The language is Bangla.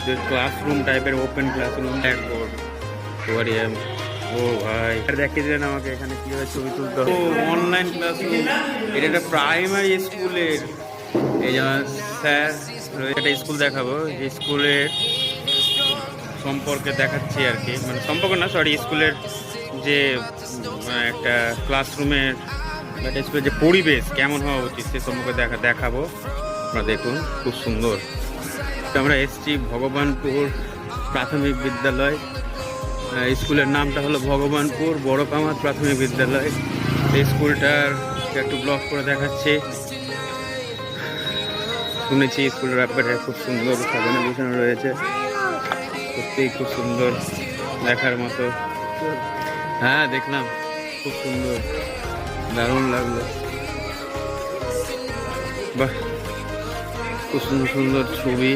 যে ক্লাসরুম টাইপের ওপেন ক্লাসরুম ব্ল্যাকবোর্ড অ্যাকোয়ারিয়াম। ও ভাই দেখিয়ে দিলেন আমাকে এখানে কীভাবে ছবি তুলতে হবে। ও অনলাইন ক্লাসরুম, এটা একটা প্রাইমারি স্কুলের। এই যেমন স্যার একটা স্কুল দেখাবো, যে স্কুলের সম্পর্কে দেখাচ্ছি আর কি, মানে সম্পর্ক না সরি, স্কুলের যে একটা ক্লাসরুমের একটা স্কুলের যে পরিবেশ কেমন হওয়া উচিত সে সম্পর্কে দেখাবো। আপনারা দেখুন খুব সুন্দর। আমরা এসছি ভগবানপুর প্রাথমিক বিদ্যালয়, স্কুলের নামটা হলো ভগবানপুর বড় কামার প্রাথমিক বিদ্যালয়। এই স্কুলটার একটু ব্লগ করে দেখাচ্ছি। শুনেছি স্কুলের ব্যাপারে খুব সুন্দর সাজানো গোছানো রয়েছে, সত্যিই খুব সুন্দর দেখার মতো। হ্যাঁ দেখলাম, খুব সুন্দর, দারুণ লাগলো। বাহ, খুব সুন্দর সুন্দর ছবি।